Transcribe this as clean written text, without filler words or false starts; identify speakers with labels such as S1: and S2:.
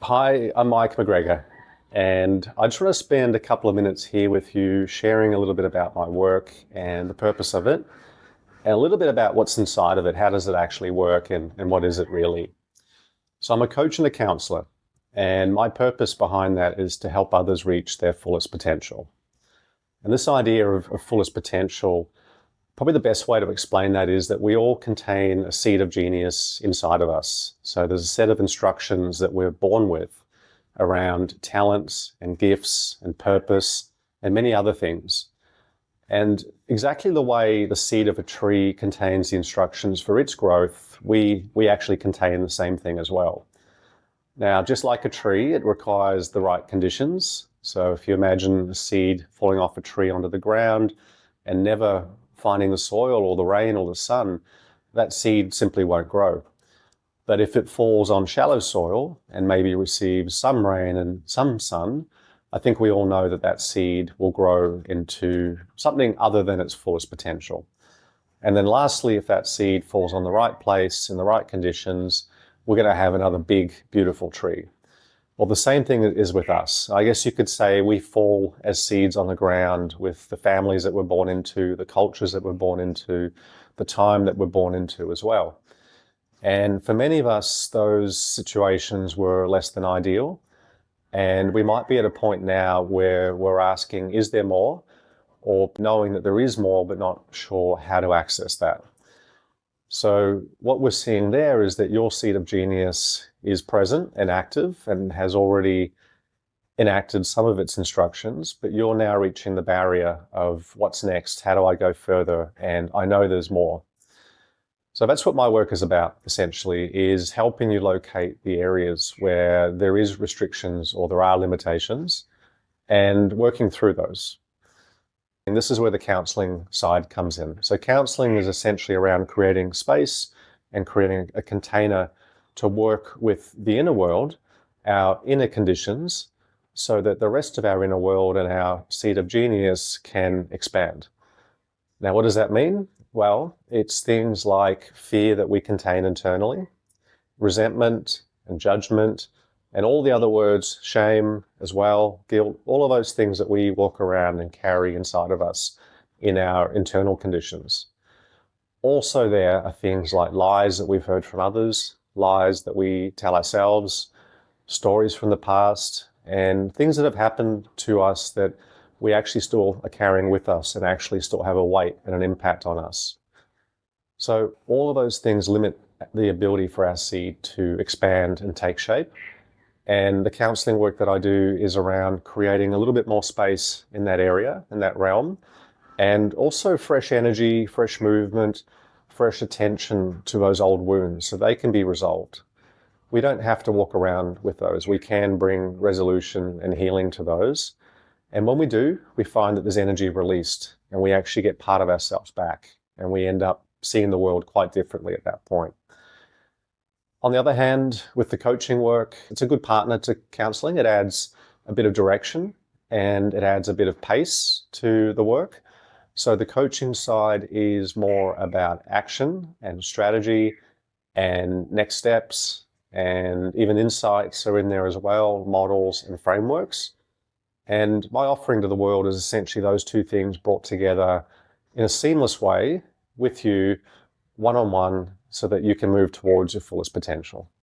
S1: Hi, I'm Mike McGregor, and I just want to spend a couple of minutes here with you sharing a little bit about my work and the purpose of it, and a little bit about what's inside of it. How does it actually work, and what is it really? So I'm a coach and a counsellor, and my purpose behind that is to help others reach their fullest potential. And this idea of fullest potential, probably the best way to explain that is that we all contain a seed of genius inside of us. So there's a set of instructions that we're born with around talents and gifts and purpose and many other things. And exactly the way the seed of a tree contains the instructions for its growth, we actually contain the same thing as well. Now, just like a tree, it requires the right conditions. So if you imagine a seed falling off a tree onto the ground and never finding the soil or the rain or the sun, that seed simply won't grow. But if it falls on shallow soil and maybe receives some rain and some sun, I think we all know that that seed will grow into something other than its fullest potential. And then lastly, if that seed falls on the right place in the right conditions, we're going to have another big, beautiful tree. Well, the same thing is with us. I guess you could say we fall as seeds on the ground with the families that we're born into, the cultures that we're born into, the time that we're born into as well. And for many of us, those situations were less than ideal. And we might be at a point now where we're asking, is there more? Or knowing that there is more, but not sure how to access that. So what we're seeing there is that your seed of genius is present and active and has already enacted some of its instructions, but you're now reaching the barrier of what's next, how do I go further, and I know there's more. So that's what my work is about, essentially, is helping you locate the areas where there is restrictions or there are limitations and working through those. And this is where the counselling side comes in. So counselling is essentially around creating space and creating a container to work with the inner world, our inner conditions, so that the rest of our inner world and our seed of genius can expand. Now, what does that mean? Well, it's things like fear that we contain internally, resentment and judgment, and all the other words, shame as well, guilt, all of those things that we walk around and carry inside of us in our internal conditions. Also there are things like lies that we've heard from others, lies that we tell ourselves, stories from the past, and things that have happened to us that we actually still are carrying with us and actually still have a weight and an impact on us. So all of those things limit the ability for our seed to expand and take shape. And the counselling work that I do is around creating a little bit more space in that area, in that realm, and also fresh energy, fresh movement, fresh attention to those old wounds so they can be resolved. We don't have to walk around with those. We can bring resolution and healing to those. And when we do, we find that there's energy released and we actually get part of ourselves back and we end up seeing the world quite differently at that point. On the other hand, with the coaching work, it's a good partner to counselling. It adds a bit of direction and it adds a bit of pace to the work. So the coaching side is more about action and strategy and next steps, and even insights are in there as well, models and frameworks. And my offering to the world is essentially those two things brought together in a seamless way with you, one-on-one, so that you can move towards your fullest potential.